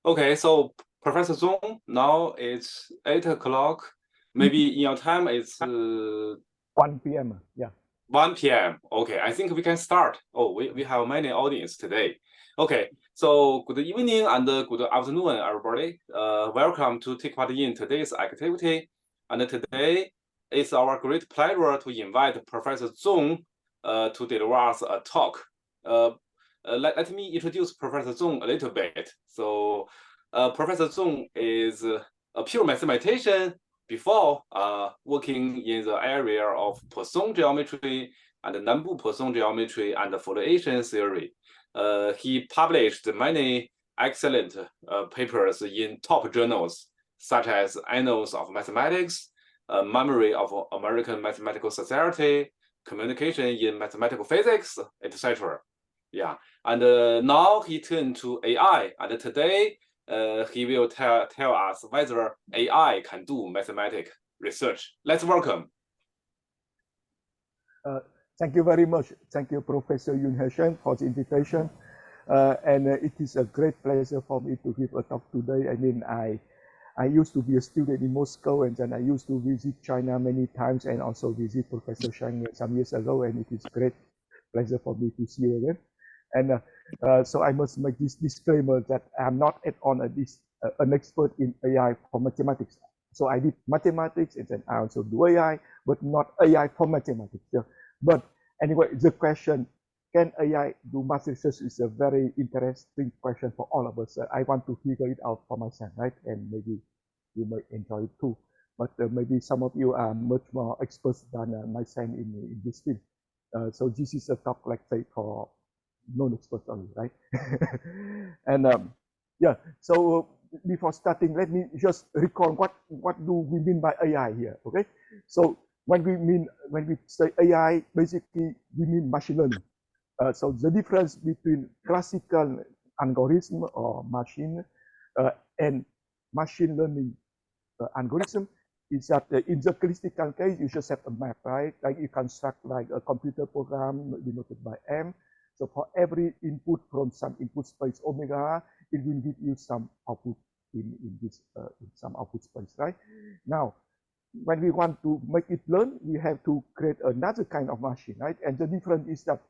Okay, so Professor Zung, now it's 8 o'clock. Maybe in your time it's 1 p.m. Yeah. 1 p.m. Okay, I think we can start. Oh, we have many audience today. Okay, so good evening and good afternoon, everybody. Welcome to take part in today's activity. And today it's our great pleasure to invite Professor Zung to deliver us a talk. Let me introduce Professor Zung a little bit. So Professor Zung is a pure mathematician before working in the area of Poisson geometry and non-Poisson geometry and foliation theory. He published many excellent papers in top journals such as Annals of Mathematics, Memory of American Mathematical Society, Communication in Mathematical Physics, etc. Yeah, and now he turned to AI, and today he will tell us whether AI can do mathematics research. Let's welcome. Thank you very much. Thank you, Professor Yun Heshen, for the invitation. It is a great pleasure for me to give a talk today. I mean, I used to be a student in Moscow, and then I used to visit China many times and also visit Professor Shang some years ago, and it is a great pleasure for me to see you again. And so I must make this disclaimer that I'm not at all an expert in AI for mathematics. So I did mathematics, and then I also do AI, but not AI for mathematics. Yeah. But anyway, the question, can AI do math research, is a very interesting question for all of us. I want to figure it out for myself, right? And maybe you might enjoy it too. But maybe some of you are much more experts than myself in this field. So this is a talk, like say, for non-experts only, right? And yeah, so before starting, let me just recall what do we mean by AI here, okay? So when we say AI, basically we mean machine learning. So the difference between classical algorithm or machine and machine learning algorithm is that in the classical case, you just have a map, right? Like you construct like a computer program denoted by M. So for every input from some input space omega, it will give you some output in some output space, right? Now, when we want to make it learn, we have to create another kind of machine, right? And the difference is that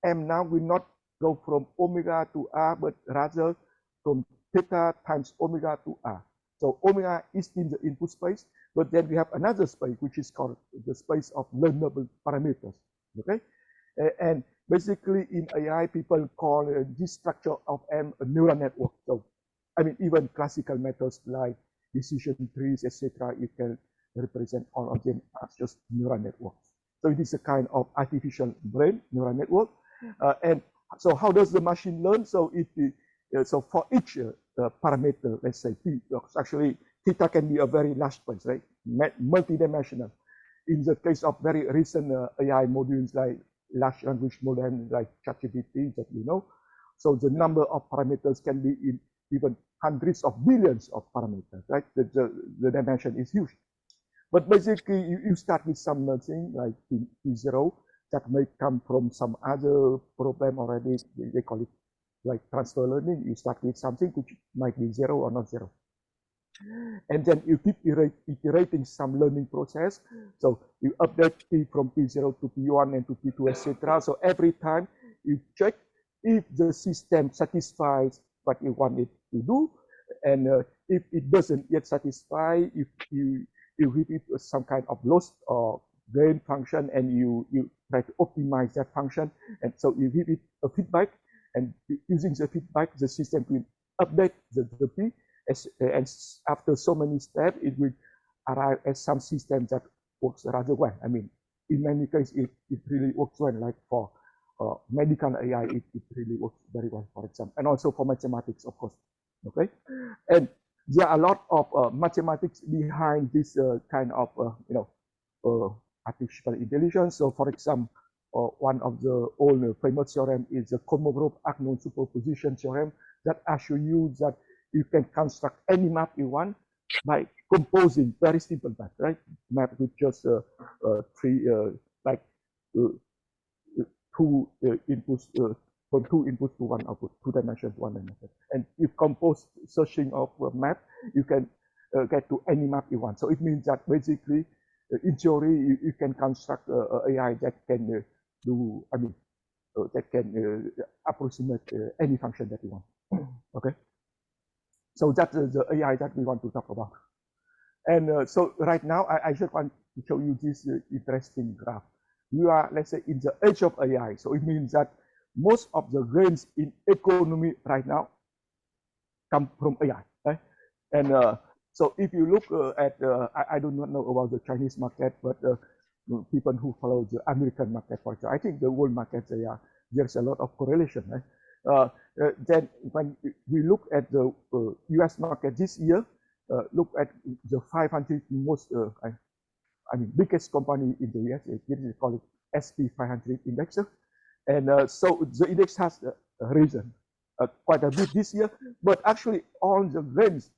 M now will not go from omega to R, but rather from theta times omega to R. So omega is in the input space, but then we have another space, which is called the space of learnable parameters, okay? And basically in AI, people call this structure of M a neural network. So, I mean, even classical methods like decision trees, etc., you can represent all of them as just neural networks. So it is a kind of artificial brain neural network. And so how does the machine learn? So so for each parameter, let's say P, actually theta can be a very large space, right? Multidimensional. In the case of very recent AI modules like large language model like ChatGPT that you know, so the number of parameters can be in even hundreds of billions of parameters, right? The dimension is huge. But basically, you start with something like P0 that may come from some other problem already. They call it like transfer learning. You start with something which might be 0 or not 0. And then you keep iterating some learning process. So you update P from P0 to P1 and to P2, etc. So every time you check if the system satisfies what you want it to do. And if it doesn't yet satisfy, if you give it some kind of loss or gain function, and you try to optimize that function. And so you give it a feedback, and using the feedback, the system will update the P. And after so many steps, it will arrive at some system that works rather well. I mean, in many cases, it really works well. Like for medical AI, it really works very well, for example, and also for mathematics, of course. Okay, and there are a lot of mathematics behind this kind of artificial intelligence. So, for example, one of the old famous theorem is the Kolmogorov-Agnon superposition theorem that assures you that you can construct any map you want by composing very simple map, right? Map with just three, like two inputs, from 2 inputs to 1 output, 2 dimensions, 1 dimension. And you compose searching of a map, you can get to any map you want. So it means that basically, in theory, you can construct AI that can do, that can approximate any function that you want. Okay. So that's the AI that we want to talk about. And so right now, I just want to show you this interesting graph. We are, let's say, in the age of AI. So it means that most of the gains in economy right now come from AI. Right? And so if you look at, I do not know about the Chinese market, but people who follow the American market, for example, I think the world market, there's a lot of correlation. Right? Then when we look at the US market this year, look at the 500 most, biggest company in the US, they call it SP 500 index. And so the index has risen quite a bit this year, but actually all the gains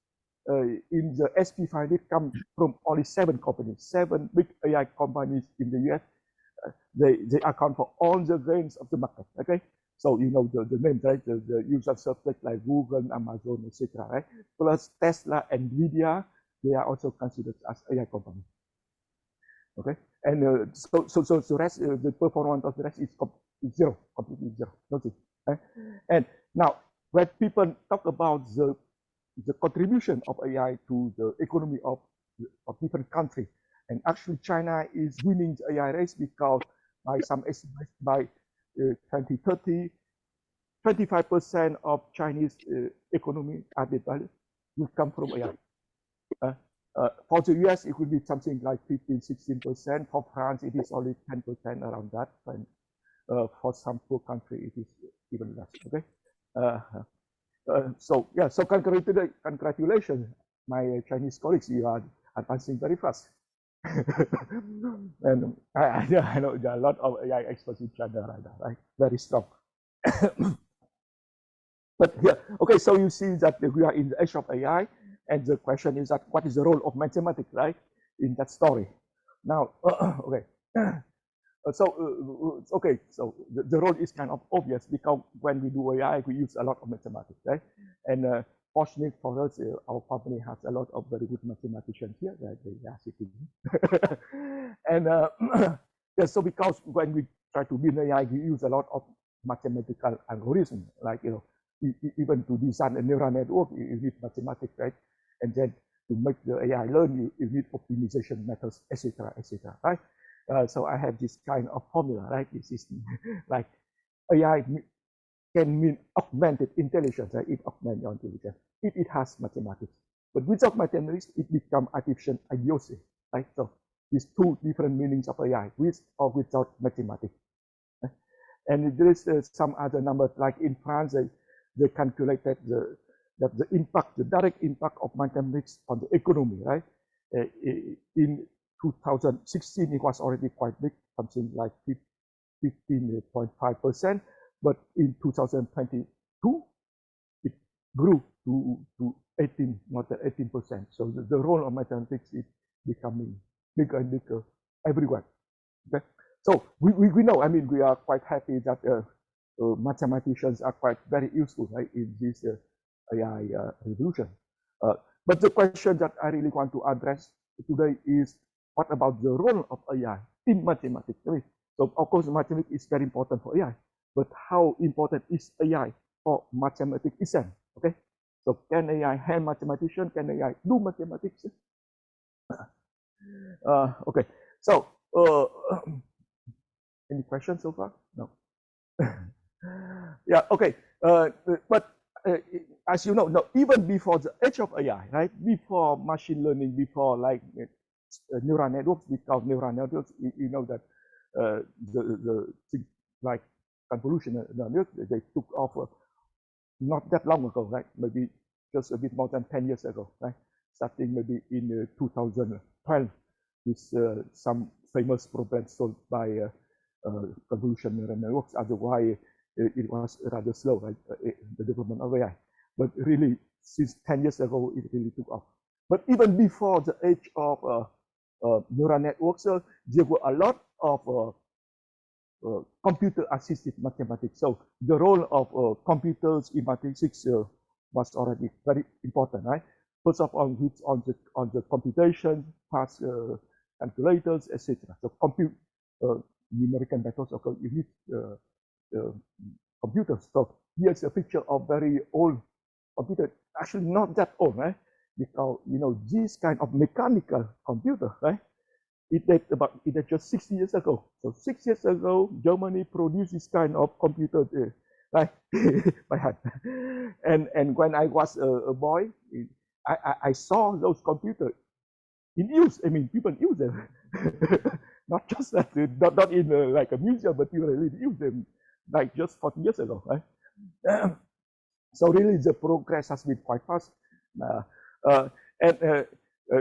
in the SP 500 come from only 7 companies, 7 big AI companies in the US. They account for all the gains of the market. Okay, so you know the names, right? The usual suspects like Google, Amazon, etc. Right? Plus Tesla, Nvidia, they are also considered as AI companies. Okay, and so the rest, the performance of the rest is zero, completely zero, nothing. Right? And now, when people talk about the contribution of AI to the economy of different countries, and actually China is winning the AI race because by some estimates, by 2030, 25% of Chinese economy added value will come from AI. For the US, it will be something like 15, 16%. For France, it is only 10% around that. And for some poor country, it is even less. Okay. So yeah, so congratulations, my Chinese colleagues. You are advancing very fast. And I know there are a lot of AI experts in China right now, right? Very strong. But yeah, okay, so you see that we are in the age of AI, and the question is that what is the role of mathematics, right, in that story? Now, okay. Okay, so the role is kind of obvious because when we do AI, we use a lot of mathematics, right? And fortunately for us, our company has a lot of very good mathematicians here. They are sitting. And yeah, so because when we try to build AI, we use a lot of mathematical algorithms, like, you know, even to design a neural network, you need mathematics, right? And then to make the AI learn, you need optimization methods, etc., right? So I have this kind of formula, right? This is like AI can mean augmented intelligence, right? It augments your intelligence if it has mathematics. But without mathematics, it becomes artificial idiocy, right? So these 2 different meanings of AI, with or without mathematics. And there is some other numbers, like in France, they calculated the impact, the direct impact of mathematics on the economy, right? In 2016, it was already quite big, something like 15.5%. But in 2022, it grew to 18, more than 18%. So the role of mathematics is becoming bigger and bigger everywhere. Okay, so we know. I mean, we are quite happy that mathematicians are quite very useful, right, in this AI revolution. But the question that I really want to address today is, what about the role of AI in mathematics? So of course, mathematics is very important for AI, but how important is AI for mathematics itself? Okay, so can AI help mathematicians? Can AI do mathematics? Okay, so any questions so far? No. Yeah, okay. But as you know, no, even before the age of AI, right? Before machine learning, before like neural networks, because neural networks, you know that the like convolutional networks, they took off not that long ago, right? Maybe just a bit more than 10 years ago, right? Starting maybe in 2012 with some famous problems solved by convolutional neural networks. Otherwise, it was rather slow, right? The development of AI. But really, since 10 years ago, it really took off. But even before the age of neural networks, there were a lot of computer-assisted mathematics. So the role of computers in mathematics was already very important, right? First of all, it's on the computation, past calculators, etc. So compute numerical methods of you need computers. So here's a picture of very old computer. Actually, not that old, right? Because this kind of mechanical computer, right? It dated just 60 years ago. So 6 years ago, Germany produced this kind of computer, right, by hand. And when I was a boy, I saw those computers in use. I mean, people use them, not just that, not in like a museum, but people really use them, like just 40 years ago, right? So really, the progress has been quite fast. And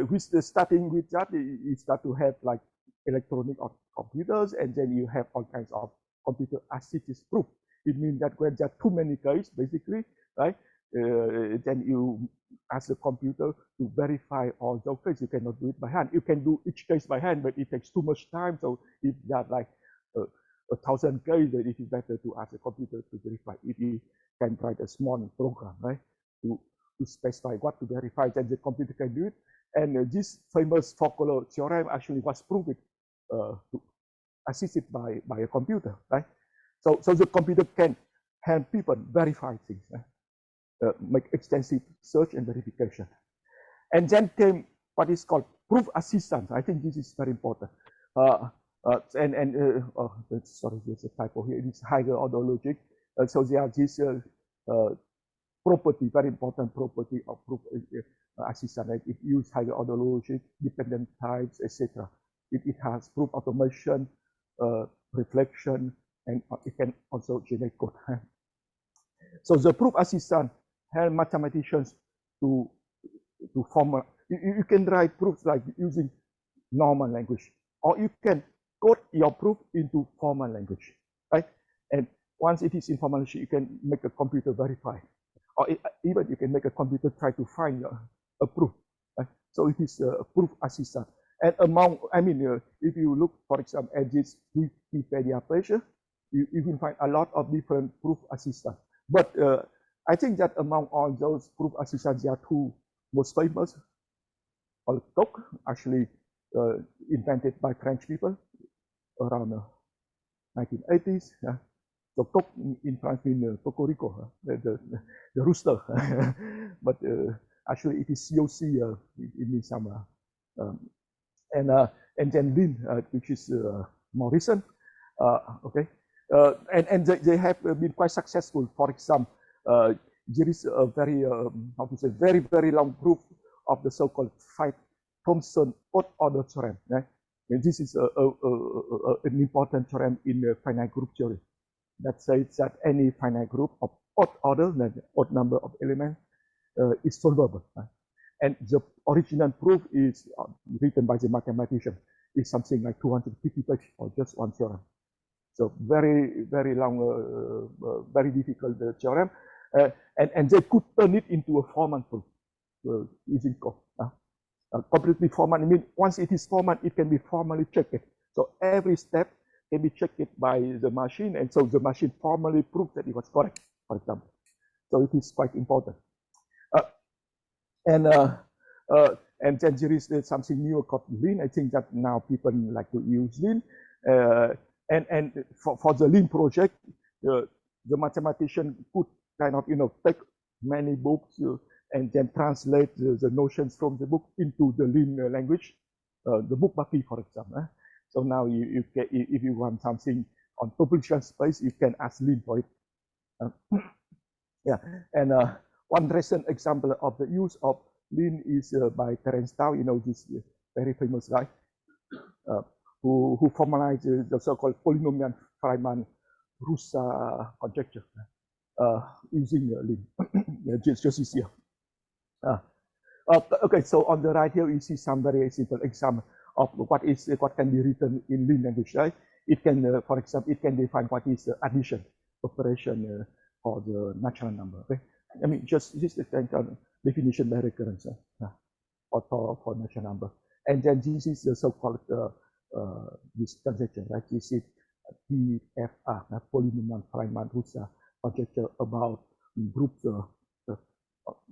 with starting with that, you start to have like electronic computers, and then you have all kinds of computer-assisted proof. It means that when there are too many cases, basically, right, then you ask the computer to verify all those cases. You cannot do it by hand. You can do each case by hand, but it takes too much time. So if there are like 1,000 cases, then it is better to ask the computer to verify. If you can write a small program, right, to specify what to verify, then the computer can do it. And this famous four-color theorem actually was proven assisted by a computer, right? So the computer can help people verify things, right? Make extensive search and verification. And then came what is called proof assistance. I think this is very important. Sorry, there's a typo here. It is higher order logic. So there are this property, very important property of proof assistance. Like it uses higher order logic, dependent types, etc. It has proof automation, reflection, and it can also generate code. So the proof assistant help mathematicians to form. You can write proofs like using normal language, or you can code your proof into formal language, right? And once it is in formal language, you can make a computer verify, or even you can make a computer try to find a proof. Right? So it is a proof assistant. And among, if you look, for example, at this Wikipedia page, you will find a lot of different proof assistants. But I think that among all those proof assistants, there are two most famous. Coq, actually invented by French people around 1980s. Yeah. So coq in France means cocorico, the rooster. But actually it is COC, it means some. And then Lin, which is more recent. Okay. And they have been quite successful. For example, there is a very, very, very long proof of the so-called Thomson odd order theorem. Right? And this is an important theorem in finite group theory that says that any finite group of odd order, the odd number of elements, is solvable. Right? And the original proof is written by the mathematician. It's something like 250 pages or just one theorem. So very, very long, very difficult theorem. And they could turn it into a formal proof using code. Completely formal. I mean, once it is formal, it can be formally checked. So every step can be checked by the machine, and so the machine formally proves that it was correct, for example. So it is quite important. And then there is something new called Lean. I think that now people like to use Lean. And for the Lean project, the mathematician could kind of take many books and then translate the notions from the book into the Lean language, the book Baki, for example. So now you can, if you want something on population space, you can ask Lean for it. Yeah, and one recent example of the use of Lean is by Terence Tao, this very famous guy who formalized the so-called polynomial Feynman-Russa conjecture using Lean. Just is here. Okay, so on the right here you see some very simple example of what can be written in Lean language. Right? It can, for example, it can define what is addition operation for the natural number. Okay? I mean, just this is the kind of definition by recurrence for natural number. And then this is the so-called this transaction, right? This is PFR, polynomial Feynman Russell conjecture about groups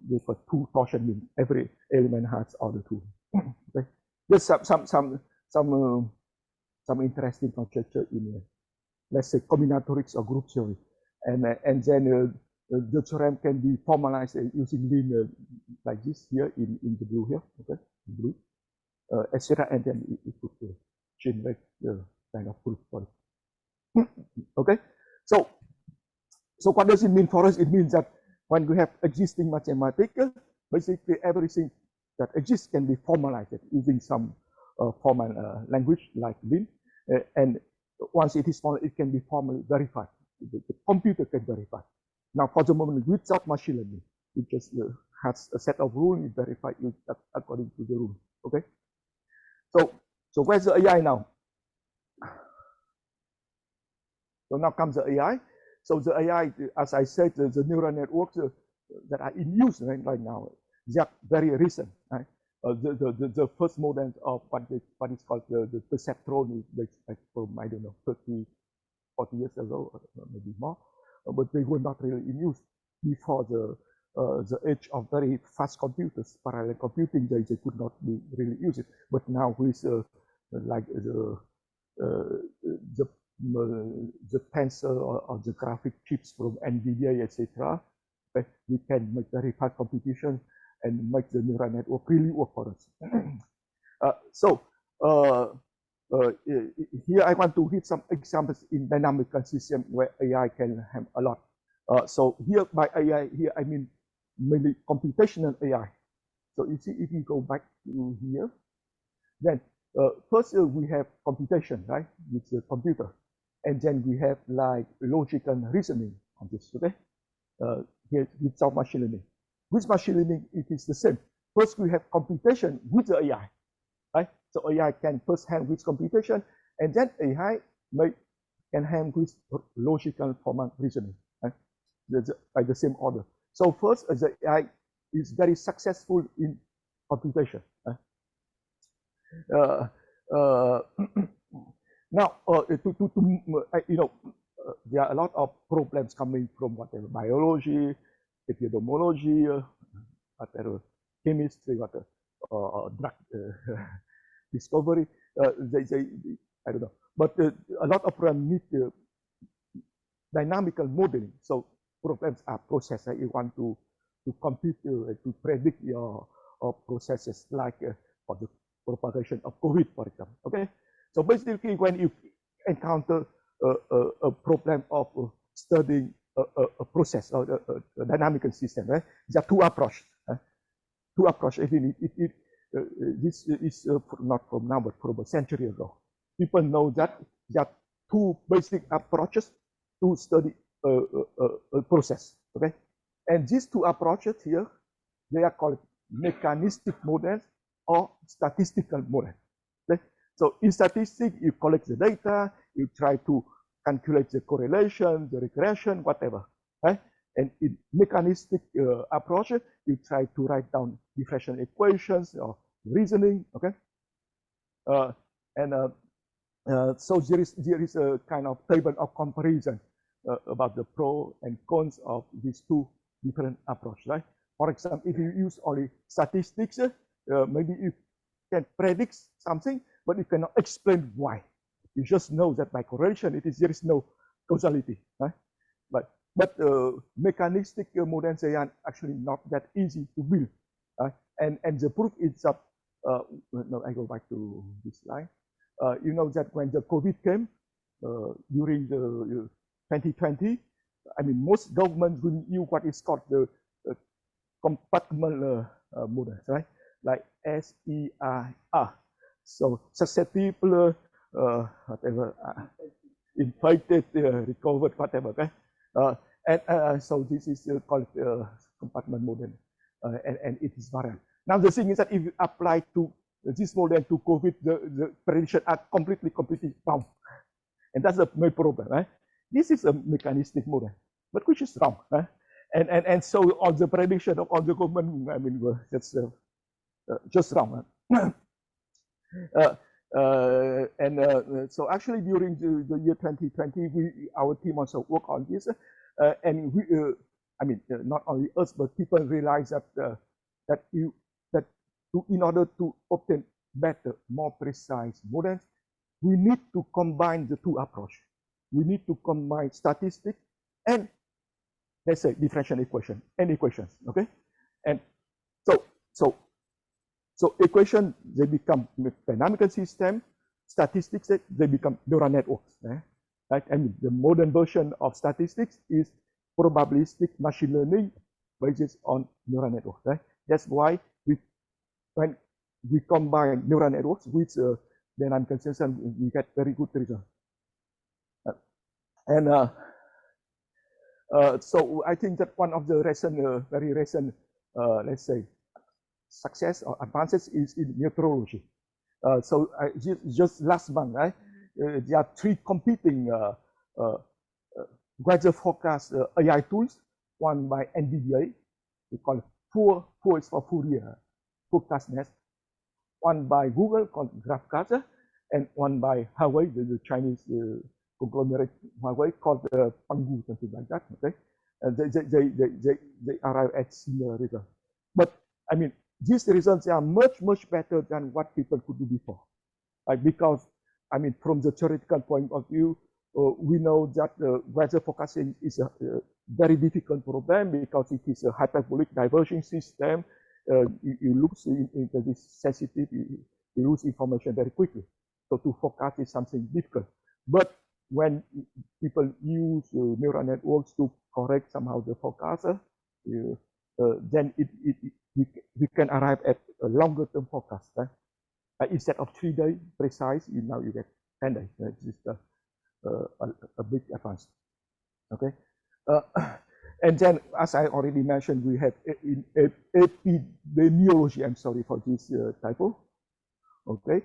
with a two torsion mean. Every element has all the two. Okay. There's some interesting conjecture in let's say combinatorics or group theory, and then the theorem can be formalized using linear like this here in the blue here, okay, blue, etc. And then it could generate the kind of proof for it. Okay, so what does it mean for us? It means that when we have existing mathematics, basically everything that exists can be formalized using some formal language like Lin, and once it is formal, it can be formally verified. The computer can verify. Now, for the moment, without machine learning, it just has a set of rules, it verifies according to the rule. Okay. So where's the AI now? So now comes the AI. So the AI, as I said, the neural networks that are in use right now, they are very recent. Right? The first model of what is called the perceptron is from, I don't know, 30, 40 years ago, or maybe more, but they were not really in use before the age of very fast computers, parallel computing. They could not be really use it. But now with like the tensor or the graphic chips from NVIDIA, etc., we can make very fast computation and make the neural network really work for us. Here I want to give some examples in dynamical system where AI can have a lot. So here by AI, here I mean mainly computational AI. So you see, if you go back to here, then first we have computation, right? With the computer. And then we have like logical reasoning on this, okay? Here without machine learning. With machine learning, it is the same. First, we have computation with the AI, right? So AI can first handle with computation, and then AI can handle with logical formal reasoning, right? By the same order. So first, the AI is very successful in computation. Now, there are a lot of problems coming from whatever biology, epidemiology, whatever chemistry, whatever drug discovery. I don't know, but a lot of them need dynamical modeling. So problems are processes. You want to compute to predict your processes, like for the propagation of COVID, for example. Okay, so basically, when you encounter a problem of studying a process or a dynamical system, right? There are two approaches. Two approaches. This is not from now, but from a century ago. People know that there are two basic approaches to study a process. Okay, and these two approaches here, they are called mechanistic models or statistical models. Okay? So in statistics, you collect the data, you try to calculate the correlation, the regression, whatever. Right? And in mechanistic approach, you try to write down differential equations or reasoning. Okay, so there is a kind of table of comparison about the pros and cons of these two different approaches. Right? For example, if you use only statistics, maybe you can predict something, but you cannot explain why. You just know that by correlation, there is no causality. Right? But mechanistic models, they are actually not that easy to build. And the proof is that, no, I go back to this slide. You know that when the COVID came during the 2020, I mean, most governments will use what is called the compartmental models, right? Like SEIR. So susceptible, whatever, infected, recovered, whatever. Okay. So this is called compartment model, and it is variant. Now the thing is that if you apply to this model to COVID, the predictions are completely wrong, and that's the main problem. Right? This is a mechanistic model, but which is wrong. Right? And so all the prediction of all the government, I mean, that's just wrong. So actually during the year 2020, our team also worked on this, and we, I mean, not only us, but people realize that that in order to obtain better, more precise models, we need to combine the two approaches. We need to combine statistics and, let's say, differential equation and equations. Okay, and so equation, they become dynamical system. Statistics, they become neural networks. Right? I mean, the modern version of statistics is probabilistic machine learning based on neural networks. Right? That's why when we combine neural networks with dynamical system, we get very good results. So I think that one of the very recent, let's say, success or advances is in meteorology. So just last month, right, there are 3 competing weather forecast AI tools. One by NVIDIA, we call it Four is for Fourier, Forecastness. One by Google called GraphCast, and one by Huawei, the Chinese conglomerate Huawei called Pangu, something like that. Okay, and they arrive at similar results. But I mean, these results are much better than what people could do before. Because, I mean, from the theoretical point of view, we know that weather forecasting is a very difficult problem because it is a hyperbolic diverging system. You lose into this sensitive, you lose information very quickly. So to forecast is something difficult. But when people use neural networks to correct somehow the forecast, then we can arrive at a longer term forecast. Right? Instead of 3 days precise, now you get 10 days. This is a big advance. Okay. And then, as I already mentioned, we have in epidemiology. I'm sorry for this typo. Okay.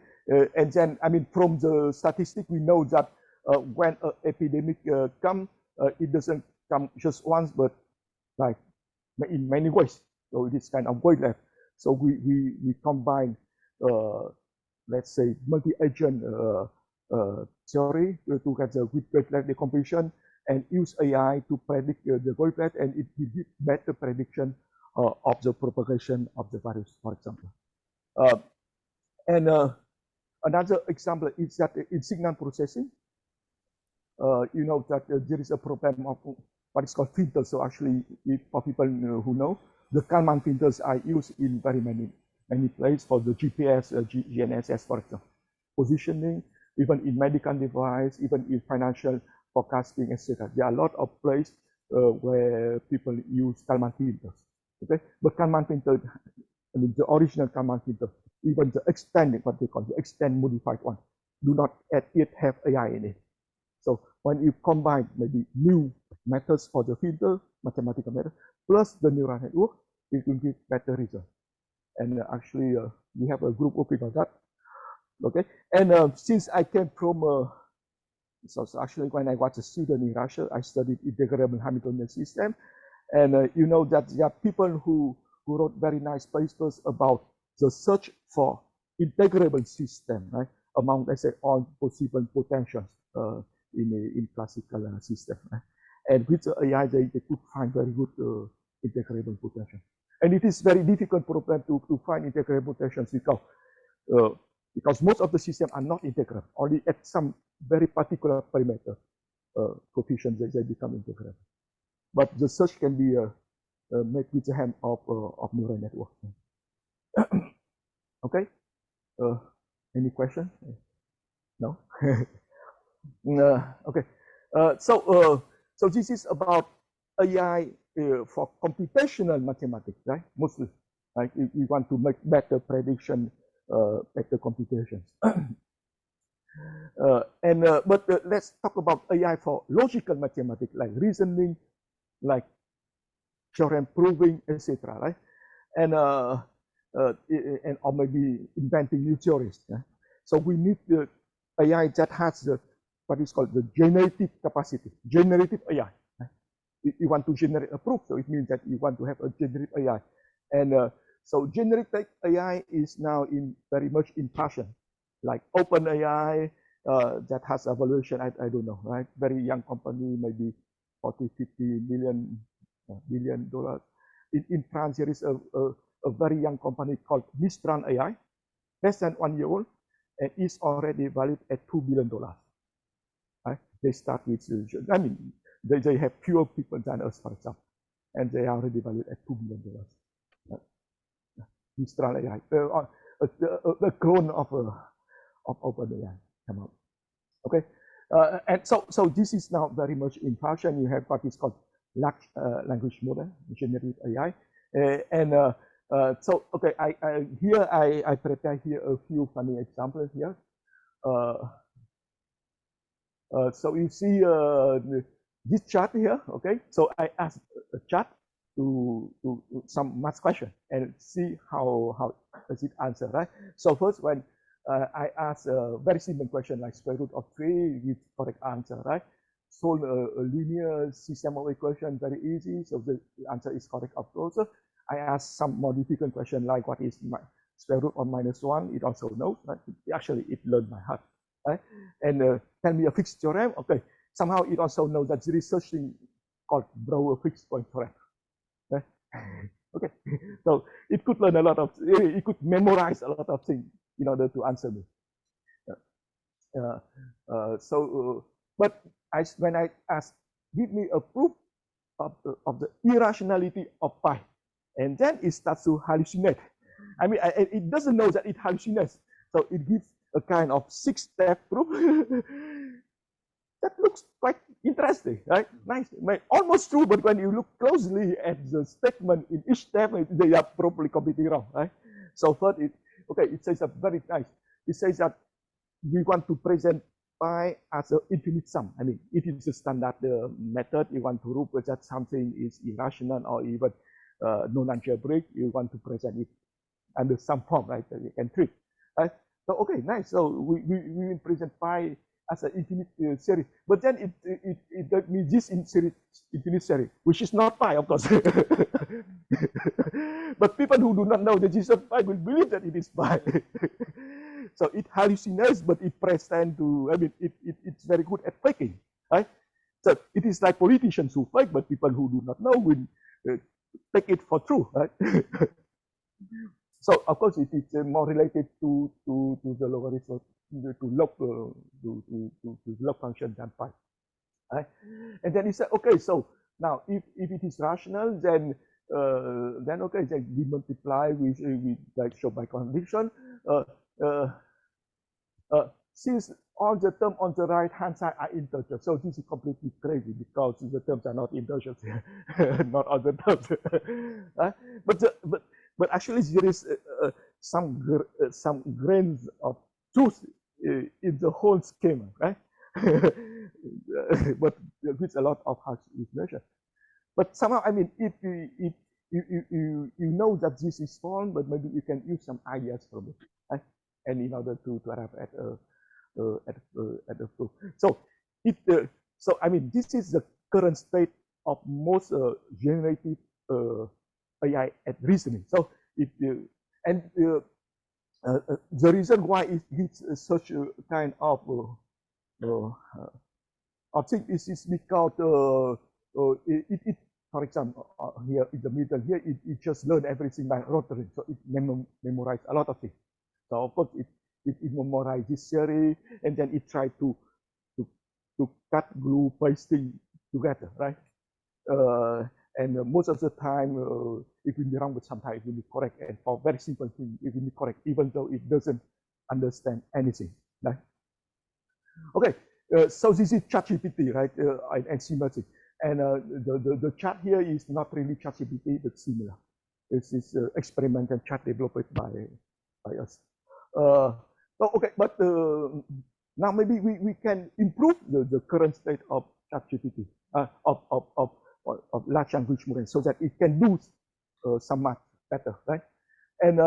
And then, I mean, from the statistic, we know that when an epidemic comes, it doesn't come just once, but like in many ways. So it is kind of wave. So we combine, let's say, multi-agent theory together with wavelength decomposition and use AI to predict the wavelength, and it gives better prediction of the propagation of the virus, for example. And another example is that in signal processing, you know that there is a problem of what is called filters. So actually, for people who know, the Kalman filters are used in very many places for the GPS, GNSS, for example, positioning, even in medical device, even in financial forecasting, etc. There are a lot of places where people use Kalman filters. Okay, but Kalman filter, I mean, the original Kalman filter, even the extended, what they call the extend modified one, do not yet have AI in it. So when you combine maybe new methods for the filter, mathematical method, plus the neural network, it will give better results. And actually, we have a group working on that. Okay, and since I came from, so actually when I was a student in Russia, I studied integrable Hamiltonian system, and you know that there are people who wrote very nice papers about the search for integrable system, right, among, let's say, all possible potentials in classical system. Right? And with the AI, they could find very good integrable potential. And it is very difficult problem to find integrable potentials because most of the systems are not integrable. Only at some very particular parameter coefficients they become integrable. But the search can be made with the help of neural network. Okay. Any question? No. Okay. So this is about AI for computational mathematics, right? Mostly, right? We want to make better prediction, better computations. But let's talk about AI for logical mathematics, like reasoning, like theorem proving, etc. Right? And or maybe inventing new theories. Yeah? So we need the AI that has the what is called the generative capacity, generative AI. You want to generate a proof, so it means that you want to have a generative AI. And so generative AI is now very much in fashion. like OpenAI that has a valuation, I don't know, right? Very young company, maybe 40, 50 billion dollars. In France, there is a very young company called Mistral AI, less than 1 year old, and is already valued at $2 billion. Right? They start with, I mean, they have fewer people than us, for example, and they are already valued at $2 billion. Mistral AI, a clone of OpenAI come out. Okay, and so this is now very much in fashion. You have what is called large language model, generative AI, so okay, I prepare here a few funny examples here. So you see this chart here, okay? So I asked a chart to some math question and see how does it answer, right? So first, when I ask a very simple question like square root of 3 with correct answer, right? Solve a linear system of equation, very easy. So the answer is correct, of course. I ask some more difficult question like what is my square root of -1? It also knows, right? Actually, it learned by heart, right? And tell me a fixed theorem. Okay, somehow it also knows that there is such thing called Brouwer fixed point theorem. Right? Okay, so it could learn a lot of, it could memorize a lot of things in order to answer me. But when I ask, give me a proof of the irrationality of pi, and then it starts to hallucinate. I mean, it doesn't know that it hallucinates, so it gives a kind of 6-step proof. That looks quite interesting, right? Nice, almost true, but when you look closely at the statement in each step, they are probably completely wrong, right? So first, it says that very nice. It says that we want to present pi as an infinite sum. I mean, if it's a standard method, you want to represent something is irrational or even non-algebraic, you want to present it under some form, right? That you can treat, right? So okay, nice. So we will present pi as an infinite series, but then it means this infinite series, which is not pi, of course. But people who do not know the existence of pi will believe that it is pi. So it hallucinates, but it pretends to, I mean, it's very good at faking, right? So it is like politicians who fake, but people who do not know will take it for true, right? So of course it is more related to the logarithm, to log function than pi, right? And then he said, okay, so now if it is rational, then okay, then we multiply with like show by condition. Since all the terms on the right hand side are integers, so this is completely crazy because the terms are not integers, not all the terms. Right? But actually there is some grains of truth in the whole schema, right? But with a lot of hallucination. But somehow, I mean, if you know that this is false, but maybe you can use some ideas from it, right? And in order to arrive at a proof. So so I mean, this is the current state of most generative AI at reasoning. So the reason why it gives such a kind of thing is because for example, here in the middle here, it just learned everything by rotary, so it memorized a lot of things. So of course it memorized this theory, and then it tried to cut, glue, pasting together, right? And most of the time it will be wrong, but sometimes it will be correct. And for very simple things, it will be correct, even though it doesn't understand anything, right? Okay, so this is ChatGPT, right? And symmetry. And the chart here is not really ChatGPT, but similar. This is experimental chart developed by us. Okay, but now maybe we can improve the current state of ChatGPT, of large language model, so that it can do some math better, right? And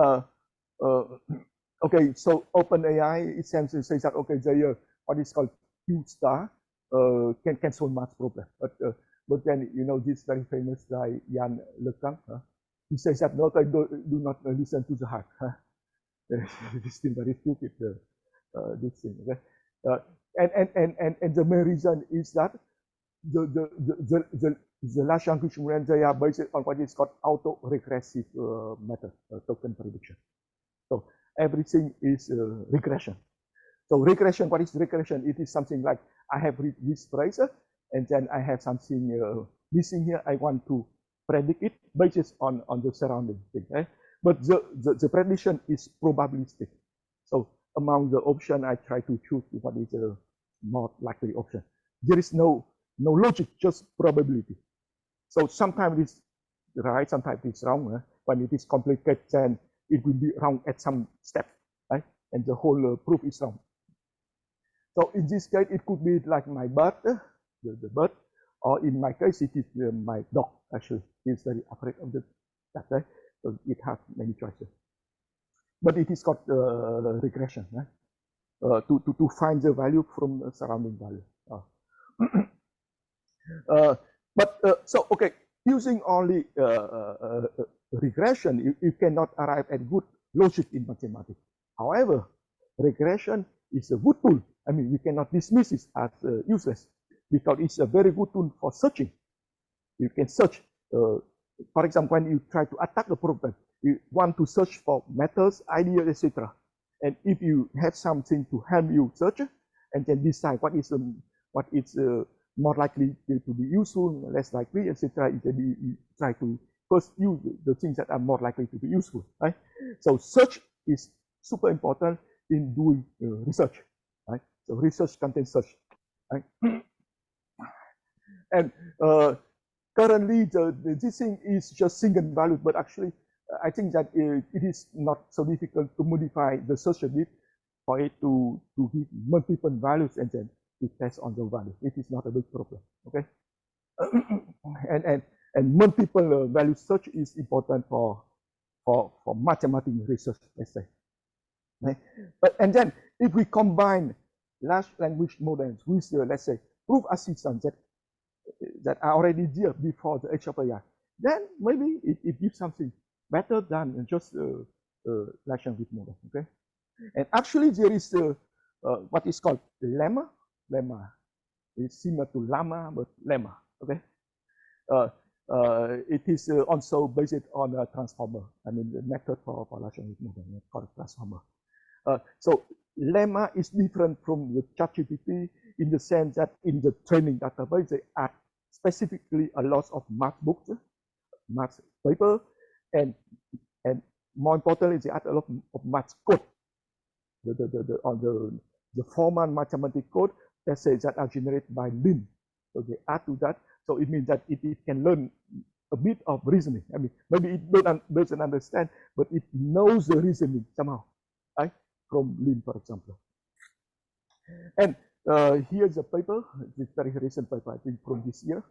okay, so OpenAI, it seems to say that okay, they what is called Q star can solve math problem, but then you know this very famous guy Jan LeCun, he says that no, do not listen to the heart. It's still very stupid. this thing. Okay, and the main reason is that the large language models, they are based on what is called auto-regressive method, token prediction. So everything is regression. So regression, what is regression? It is something like I have read this phrase and then I have something missing here. I want to predict it based on the surrounding thing. But the prediction is probabilistic. So among the option, I try to choose what is the more likely option. There is no logic, just probability. So sometimes it's right, sometimes it's wrong. When it is complicated, then it will be wrong at some step, right? And the whole proof is wrong. So in this case, it could be like my bird, the bird, or in my case, it is my dog. Actually, he's very afraid of the cat, right? So it has many choices. But it is called regression, right? To find the value from the surrounding value. So okay, using only regression, you cannot arrive at good logic in mathematics. However, regression is a good tool. I mean, we cannot dismiss it as useless because it's a very good tool for searching. You can search, for example, when you try to attack a problem, you want to search for methods, ideas, etc. And if you have something to help you search and then decide what is more likely to be useful, less likely, etc., you try to first use the things that are more likely to be useful, right? So search is super important in doing research, right? So research contains search, right? And currently, this thing is just single value, but actually, I think that it is not so difficult to modify the search a bit for it to give multiple values and then to test on the value. It is not a big problem, okay? and multiple value search is important for mathematical research, let's say. Okay? And then if we combine large language models with, let's say, proof assistance that are already there before the age of AI, then maybe it gives something better than just large language model. Okay, and actually there is what is called lemma. Lemma is similar to llama, but lemma. Okay, it is also based on a transformer. I mean, the method for large language model called transformer. So lemma is different from the ChatGPT in the sense that in the training database they add specifically a lot of math books, math paper, and more importantly, they add a lot of math code. The formal mathematical code that says that are generated by LIN. So they add to that. So it means that it can learn a bit of reasoning. I mean, maybe it doesn't understand, but it knows the reasoning somehow, right? From LIN, for example. And here's a paper, this very recent paper, I think from this year.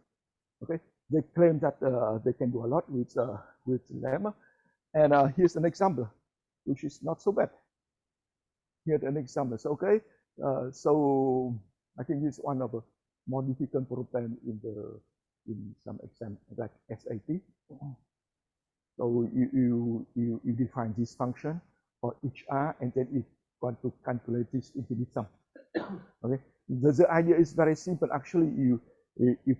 Okay, they claim that they can do a lot with lemma. And here's an example, which is not so bad. Here's an example. So, okay, so I think this is one of the more difficult problem in some exam like SAT. So you define this function for each R, and then you want to calculate this infinite sum. Okay, the idea is very simple. Actually, you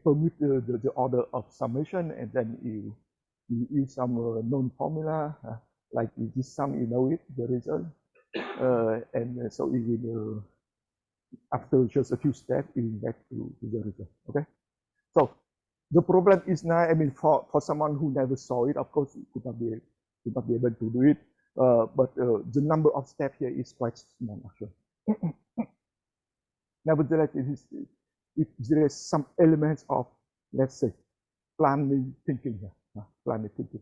permit the order of summation, and then you use some known formula like this sum. You know it, the result, and so it will after just a few steps, it will get to the result. Okay, so the problem is now. I mean, for someone who never saw it, of course, could not be able to do it. But the number of steps here is quite small, actually. Nevertheless, there is some elements of, let's say, planning thinking here, planning thinking,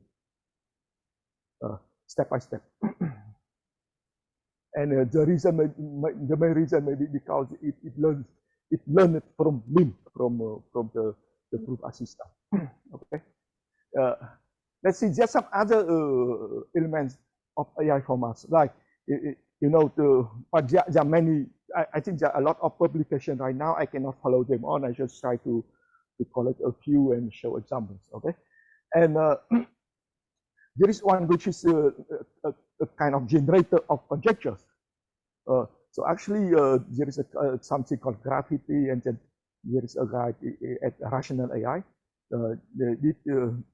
step by step. And the main reason may be because it learned from LIM, from the proof assistant. Okay. Let's see, there's some other elements of AI formats, like you know, there are many. I think there are a lot of publications right now. I cannot follow them on. I just try to collect a few and show examples. Okay, and there is one which is a kind of generator of conjectures. So actually, there is something called graphity, and then there is a guy at Rational AI. They did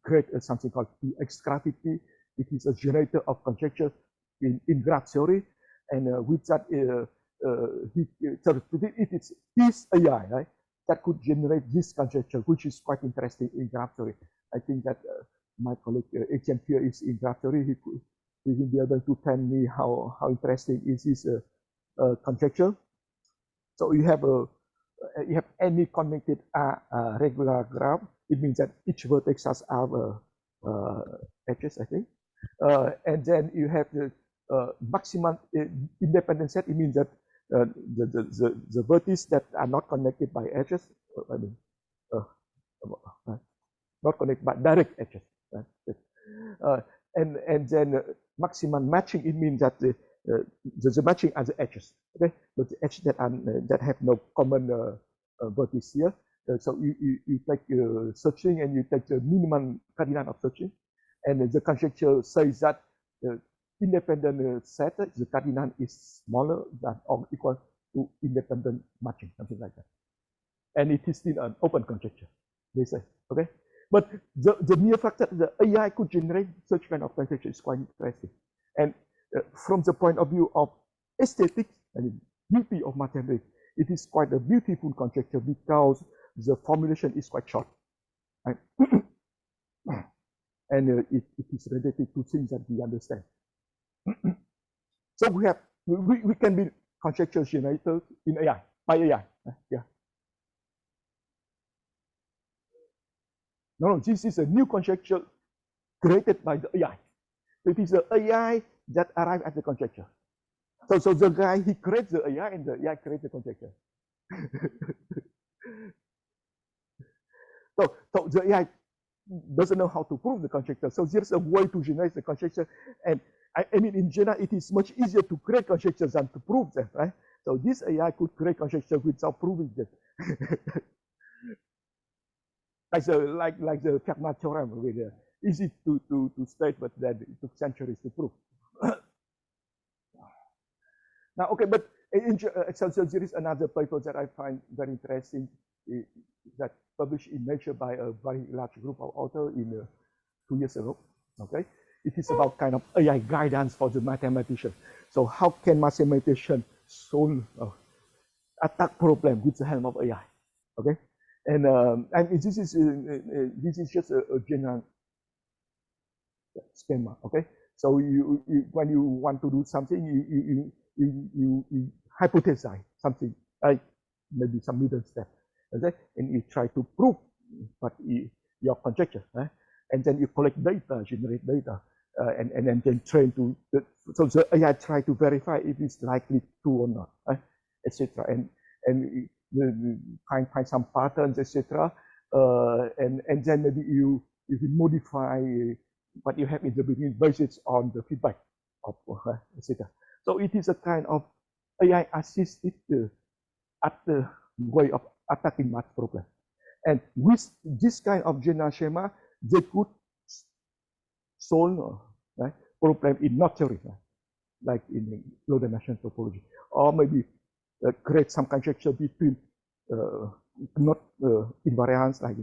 create something called PX graphity. It is a generator of conjecture in graph theory, and with that, it is his AI, right, that could generate this conjecture, which is quite interesting in graph theory. I think that my colleague Etienne here is in graph theory. He will be able to tell me how interesting is this conjecture. So you have any connected regular graph. It means that each vertex has edges, I think. And then you have the maximum independent set. It means that the vertices that are not connected by edges, I mean, not connected by direct edges. And then maximum matching, it means that the matching are the edges, okay? But the edges that have no common vertices here. So you take searching, and you take the minimum cardinal of searching, and the conjecture says that independent set, the cardinal is smaller than or equal to independent matching, something like that. And it is still an open conjecture, they say, okay? But the mere fact that the AI could generate such kind of conjecture is quite interesting. And from the point of view of aesthetics, I mean, beauty of mathematics, it is quite a beautiful conjecture because the formulation is quite short. Right? And it is related to things that we understand. So we can be conjecture generators in AI, by AI. Yeah. No, this is a new conjecture created by the AI. It is the AI that arrived at the conjecture. So the guy, he creates the AI, and the AI creates the conjecture. So the AI doesn't know how to prove the conjecture. So there's a way to generate the conjecture. And I mean, in general, it is much easier to create conjectures than to prove them, right? So this AI could create conjecture without proving them. like the Fermat theorem, with easy to state, but then it took centuries to prove. Now, okay, but so there is another paper that I find very interesting that published in Nature by a very large group of authors in 2 years ago. Okay, it is about kind of AI guidance for the mathematician. So how can mathematician solve attack problem with the help of AI? Okay, and this is just a general schema. Okay, so when you want to do something, you hypothesize something, like maybe some middle step, okay, and you try to prove what your conjecture, right? And then you collect data, generate data, and then train to so the AI try to verify if it's likely true or not, right? Etc. And find some patterns, etc. And then maybe you modify what you have in the beginning based on the feedback of etc. So it is a kind of AI assisted at the way of attacking math problem. And with this kind of general schema, they could solve problem in knot theory, like in low-dimensional topology, or maybe create some conjecture between knot invariants, like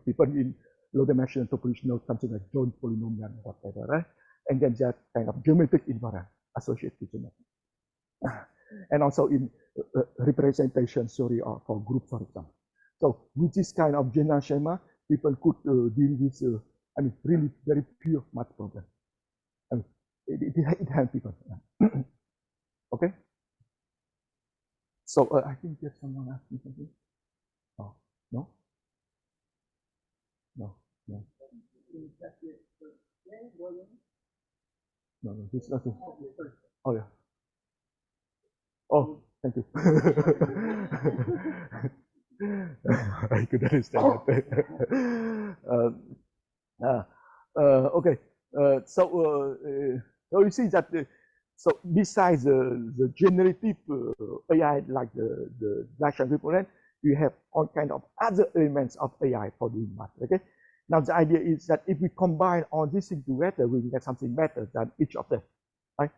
people in low-dimensional topology know something like Jones polynomial, whatever, right? And then that kind of geometric invariant associated with geometry. And also in representation theory for groups, for example. So with this kind of general schema, people could deal with, I mean, really very pure math problem. I mean, it helps people. Okay. So I think there's someone asking something. Oh, no? No, no. No, this is nothing. Oh, yeah. Oh, thank you. I could understand that. Okay. So you see that so besides the generative AI, like the Gaussian component, you have all kind of other elements of AI for doing math. Okay. Now the idea is that if we combine all these things together, we will get something better than each of them. Right?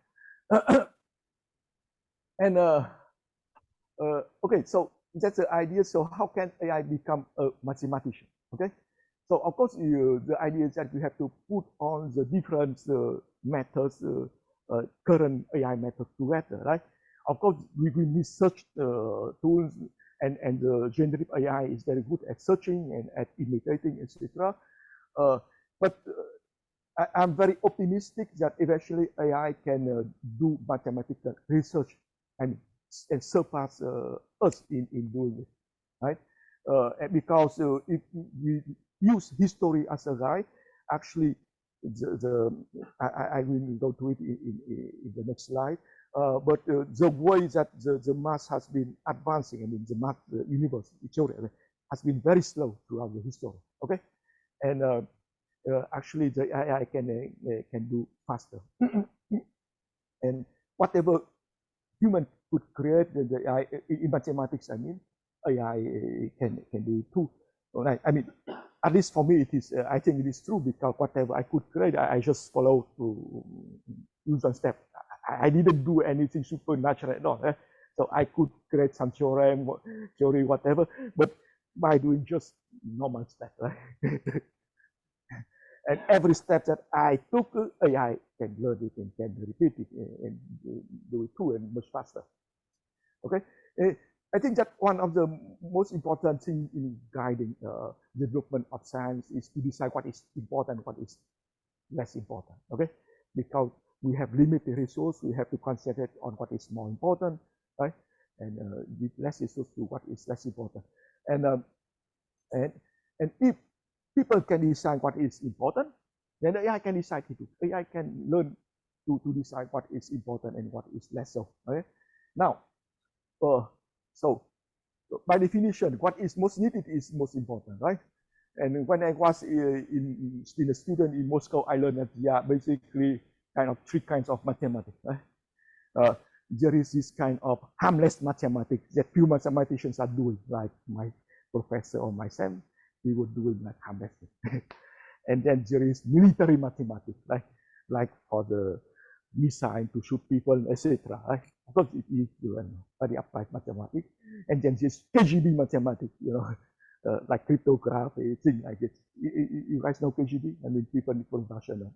And okay, so that's the idea. So how can AI become a mathematician? Okay, so of course the idea is that we have to put all the different methods, current AI methods together, right? Of course, we need search tools, and the generative AI is very good at searching and at imitating, etc. But I'm very optimistic that eventually AI can do mathematical research and surpass us in doing it, right? Because if we use history as a guide, actually, I will go to it in the next slide. But the way that the math has been advancing, I mean, the math, the universe, theory, has been very slow throughout the history. Okay, and actually the AI can do faster. And whatever human could create the AI in mathematics, I mean, AI can do it too. Right? I mean, at least for me, it is. I think it is true because whatever I could create, I just follow to use one step. I didn't do anything supernatural at all. So I could create some theorem, theory, whatever, but by doing just normal steps, right? And every step that I took, AI can learn it and can repeat it and do it too and much faster. Okay, I think that one of the most important things in guiding development of science is to decide what is important, what is less important. Okay, because we have limited resources, we have to concentrate on what is more important, right? And give less resources to what is less important. And if people can decide what is important, then AI can decide it too. AI can learn to decide what is important and what is less so. Okay? Now, so by definition, what is most needed is most important, right? And when I was still a student in Moscow, I learned that there are basically kind of three kinds of mathematics. Right? There is this kind of harmless mathematics that few mathematicians are doing, like my professor or myself. We were doing like harmless. And then there is military mathematics, like for the missile to shoot people, etc. Right? Because it is very applied mathematics. And then there's KGB mathematics, like cryptography, things like this. You guys know KGB? I mean, people from Russia know.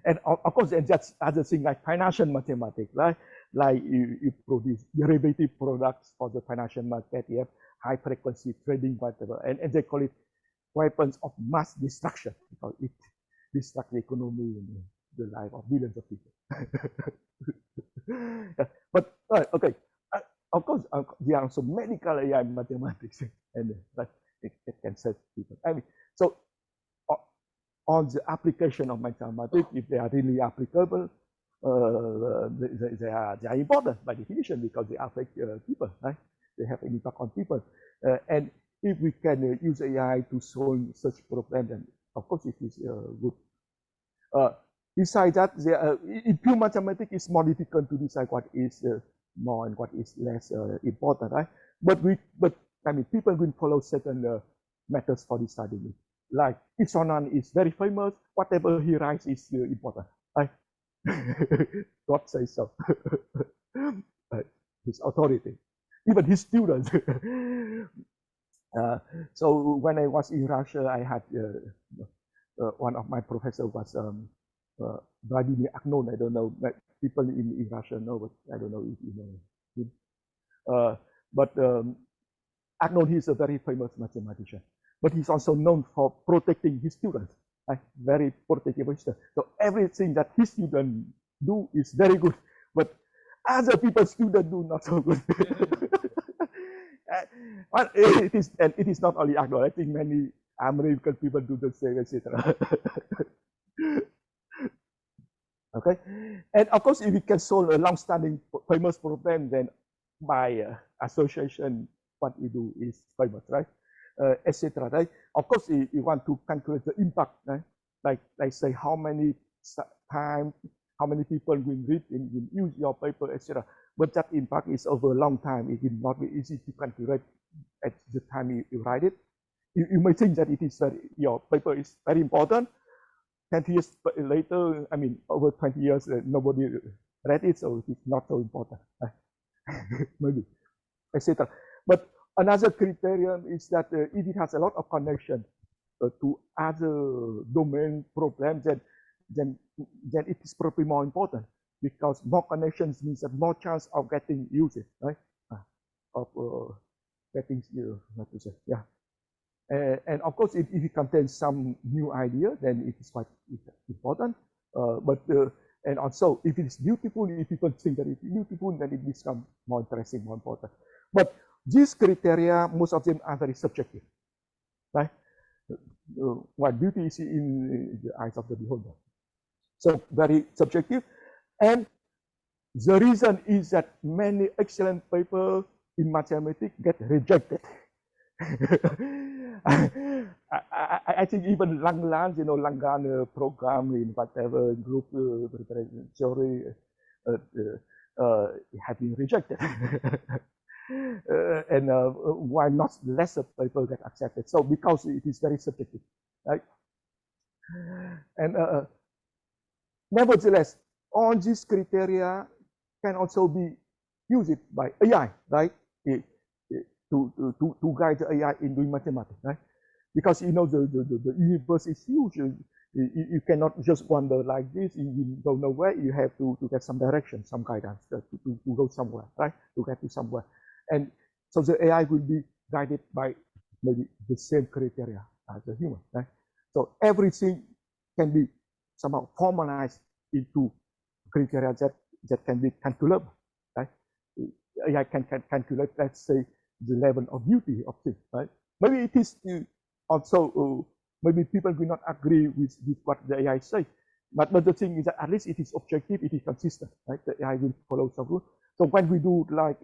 And of course, and that's other things like financial mathematics, right? Like you produce derivative products for the financial market. You have high frequency trading, whatever, and they call it weapons of mass destruction because it destructs the economy and the life of billions of people. But okay, of course, there are also medical AI mathematics, and it can save people. I mean, so on the application of mathematics, if they are really applicable, they are important by definition because they affect people, right? They have an impact on people. And if we can use AI to solve such problems, then of course it is good. Besides that, in pure mathematics, it's more difficult to decide what is more and what is less important, right? But I mean, people will follow certain methods for deciding it. Like Isonan is very famous. Whatever he writes is important. Right? God says so. His authority, even his students. So when I was in Russia, I had one of my professors was Vladimir Agnon. I don't know, people in Russia know, but I don't know if you know him. But Agnon, he's a very famous mathematician, but he's also known for protecting his students. Very protective of his students. So everything that his students do is very good, but other people's students do not so good. But it is not only Agnon. I think many American people do the same, etc. Okay, and of course, if we can solve a long-standing famous problem, then by association, what we do is famous, right? Etc. Right? Of course, you want to calculate the impact, right? Like say how many time, how many people will read and will use your paper, etc. But that impact is over a long time. It will not be easy to calculate at the time you write it. You may think that it is your paper is very important. 20 years later, I mean, over 20 years, nobody read it, so it is not so important, maybe, etc. But another criterion is that if it has a lot of connection to other domain problems, then it is probably more important, because more connections means that more chance of getting usage, right? Of getting, what to say, yeah. And of course, if it contains some new idea, then it is quite important. And also, if it is beautiful, if people think that it's beautiful, then it becomes more interesting, more important. But these criteria, most of them are very subjective, right? What beauty is in the eyes of the beholder. So very subjective. And the reason is that many excellent papers in mathematics get rejected. I think even Lagrange program in whatever group theory have been rejected. And why not lesser paper get accepted? So because it is very subjective, right? And nevertheless, all these criteria can also be used by AI, right? To guide the AI in doing mathematics, right? Because the universe is huge. You cannot just wander like this. You don't know where. You have to get some direction, some guidance to go somewhere, right? To get to somewhere. And so the AI will be guided by maybe the same criteria as the human, right? So everything can be somehow formalized into criteria that can be calculable, right? AI can calculate, let's say, the level of beauty of things, right? Maybe it is also, maybe people will not agree with what the AI say, but the thing is that at least it is objective, it is consistent, right? The AI will follow some rule. So when we do like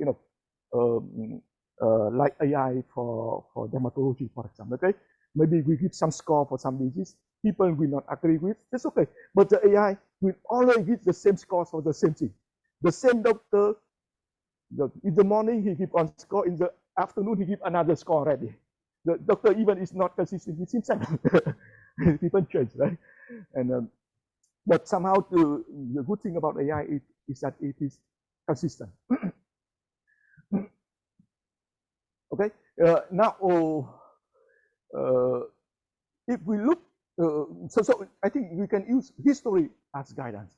like AI for dermatology, for example, okay, maybe we give some score for some disease, people will not agree with, that's okay. But the AI will always give the same score for the same thing. The same doctor, in the morning he give one score, in the afternoon he give another score already. The doctor even is not consistent with himself. People change, right? And but somehow the good thing about AI is that it is consistent. Okay, now if we look, so I think we can use history as guidance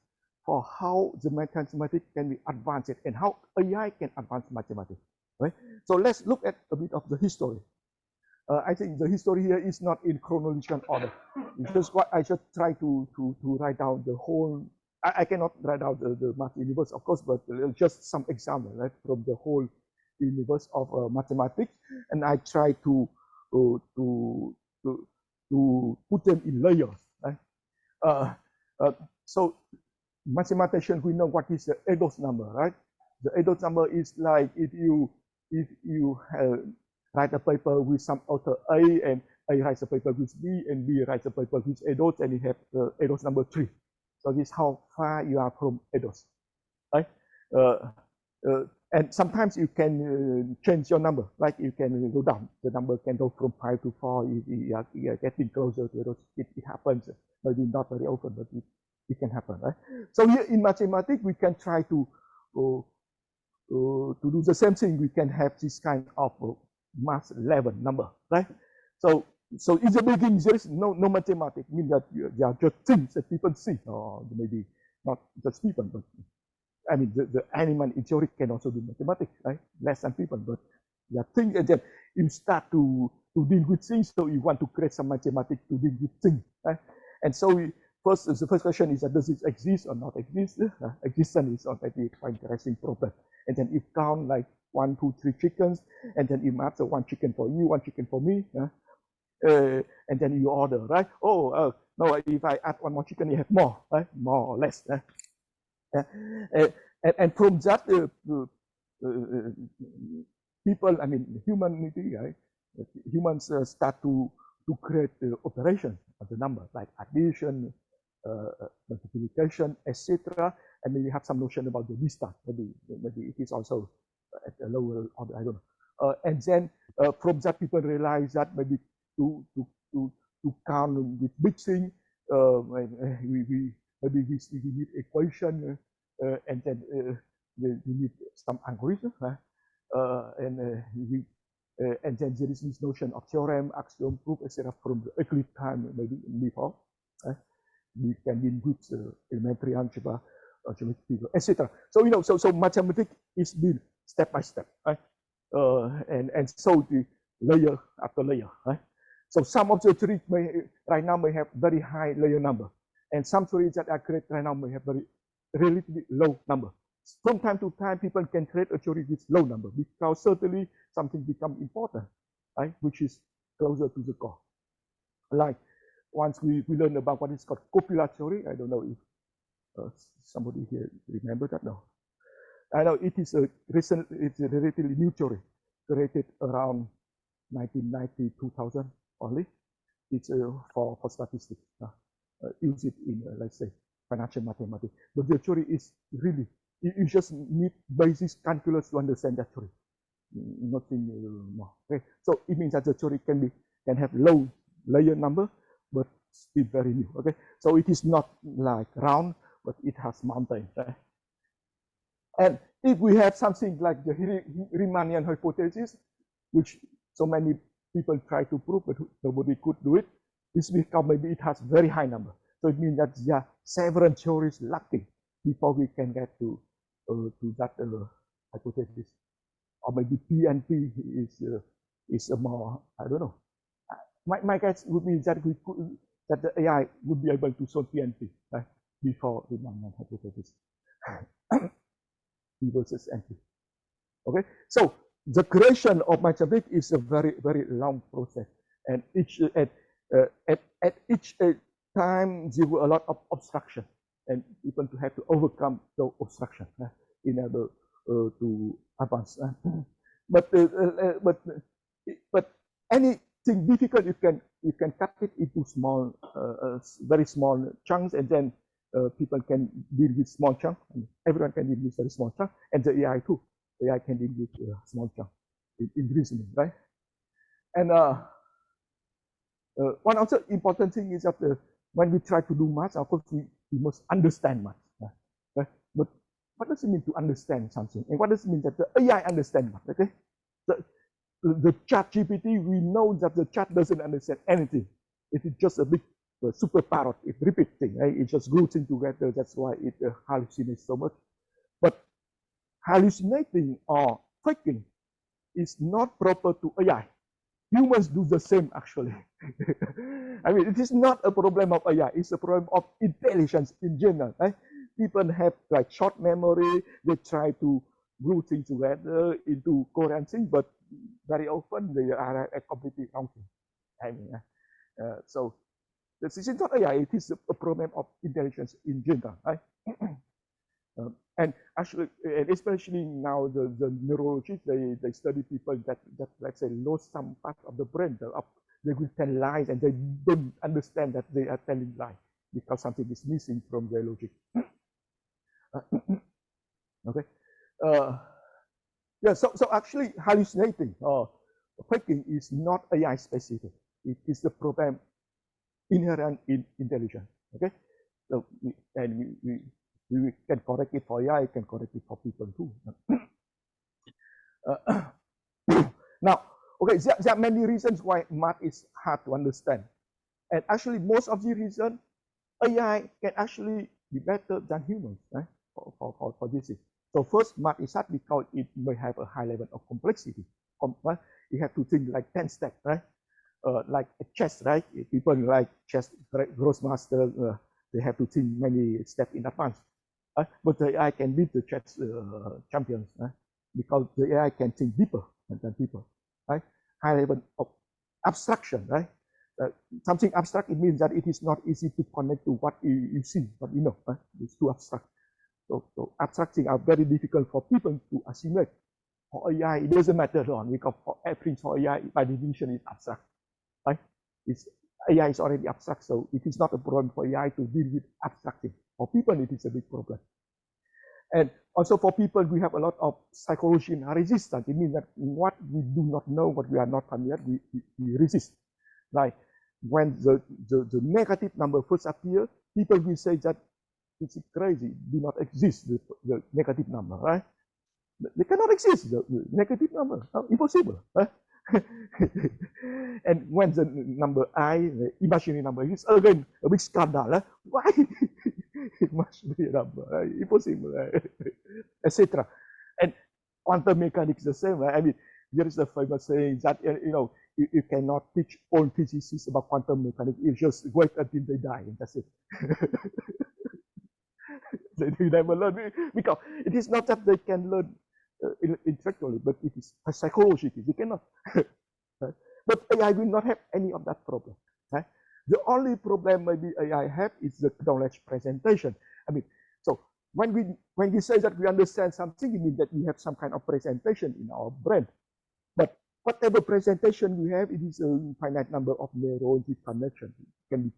for how the mathematics can be advanced and how AI can advance mathematics, right? So let's look at a bit of the history. I think the history here is not in chronological order. It's just what I just try to write down the whole. I cannot write out the math universe, of course, but just some example, right, from the whole universe of mathematics, and I try to put them in layers, right? So mathematicians, we know what is the Edos number, right? The Edos number is like if you write a paper with some author A, and A writes a paper with B, and B writes a paper with Edos, and you have Edos number 3. So this is how far you are from Edos, right? And sometimes you can change your number, like you can go down. The number can go from 5 to 4 if you are getting closer to Edos. It happens, maybe not very often, but it can happen, right? So here in mathematics, we can try to do the same thing. We can have this kind of mass level number, right? So in the beginning, there is no mathematics. I mean that there are just things that people see, or maybe not just people, but I mean the animal in theory can also do mathematics, right? Less than people, but there are things, and then you start to deal with things. So you want to create some mathematics to deal with things, right? And so the first question is that does it exist or not exist? Existence is already quite interesting problem. And then you count like 1, 2, 3 chickens, and then you map, so 1 chicken for you, 1 chicken for me, and then you order, right? Oh, no, if I add 1 more chicken, you have more, right? More or less. And from that, people, I mean, humanity, right? Humans start to create operations of the number, like addition, multiplication, etc. And maybe have some notion about the distance. Maybe it is also at a lower order, I don't know. And then from that, people realize that maybe to count with big thing, maybe we need equation and then you need some algorithm, and then there is this notion of theorem, axiom, proof, etc. from the Euclid time, maybe before. We can deal with elementary algebra, geometry, etc. So so mathematics is built step by step, right? And so the layer after layer, right? So some of the theories right now may have very high layer number, and some theories that are created right now may have very relatively low number. From time to time, people can create a theory with low number because certainly something becomes important, right? Which is closer to the core. Like once we learn about what is called copular theory. I don't know if somebody here remember that. No, I know it is it's a relatively new theory created around 1990, 2000 only. It's for statistics. Use it in let's say financial mathematics. But the theory is really you just need basic calculus to understand that theory. Nothing more. Okay, so it means that the theory can have low layer number, but still very new. Okay, so it is not like round, but it has mountains. Right? And if we have something like the Riemannian hypothesis, which so many people try to prove, but nobody could do it, it's because maybe it has very high number. So it means that there are several theories lacking before we can get to that hypothesis. Or maybe PNP is a more, I don't know. My guess would be that that the AI would be able to solve PNP, right, before the Riemannian hypothesis. P versus NP. Okay, so the creation of mathematics is a very, very long process, and at each time there were a lot of obstruction, and people to have to overcome those obstruction in order to advance. But anything difficult, you can cut it into small, very small chunks, and then people can deal with small chunk. Everyone can deal with very small chunk, and the AI too. The AI can deal with small chunk in reasoning, right? And one other important thing is that when we try to do math, of course we must understand math. Right? But what does it mean to understand something? And what does it mean that the AI understands math? Okay, the chat GPT, we know that the chat doesn't understand anything. It is just a big super parrot. It repeats things. Right? It just glues things together. That's why it hallucinates so much. But hallucinating or faking is not proper to AI. Humans do the same, actually. I mean, it is not a problem of AI. It's a problem of intelligence in general. Right? People have like short memory. They try to glue things together into coherent things, but very often they are a completely wrong thing. I mean, so this is not AI. It is a problem of intelligence in general, right? And actually, and especially now, the neurologists they study people that let's say lost some part of the brain. They will tell lies, and they don't understand that they are telling lies because something is missing from their logic. Okay. Yeah. So actually, hallucinating or faking is not AI specific. It is the problem inherent in intelligence. Okay. So we can correct it for AI, can correct it for people too. Now, okay, there are many reasons why math is hard to understand. And actually, most of the reasons, AI can actually be better than humans, right? For this. So first, math is hard because it may have a high level of complexity. You have to think like 10 steps, right? Like a chess, right? People like chess grossmaster, they have to think many steps in advance. But the AI can beat the chess champions because the AI can think deeper than people, right? High level of abstraction, right? Something abstract, it means that it is not easy to connect to what you see, what you know. Right? It's too abstract. So abstract things are very difficult for people to assimilate. For AI, it doesn't matter on because for everything for AI by definition is abstract, right? AI is already abstract, so it is not a problem for AI to deal with abstracting. For people, it is a big problem. And also for people, we have a lot of psychology and resistance. It means that what we do not know, what we are not familiar, we resist. Like when the negative number first appear, people will say that it's crazy, do not exist, the negative number, right? They cannot exist, the negative number, impossible. Right? And when the number I, the imaginary number, is again a big scandal. Right? Why? It must be a number, right? Impossible, right? Etc. And quantum mechanics the same, right? I mean, there is a famous saying that, you cannot teach all physicists about quantum mechanics. You just wait until they die, and that's it. They never learn, because it is not that they can learn intellectually, but it is psychologically. They cannot. But AI will not have any of that problem. Right? The only problem maybe AI have is the knowledge presentation. I mean, so when we say that we understand something, it means that we have some kind of presentation in our brain. But whatever presentation we have, it is a finite number of neurons with connection. It can be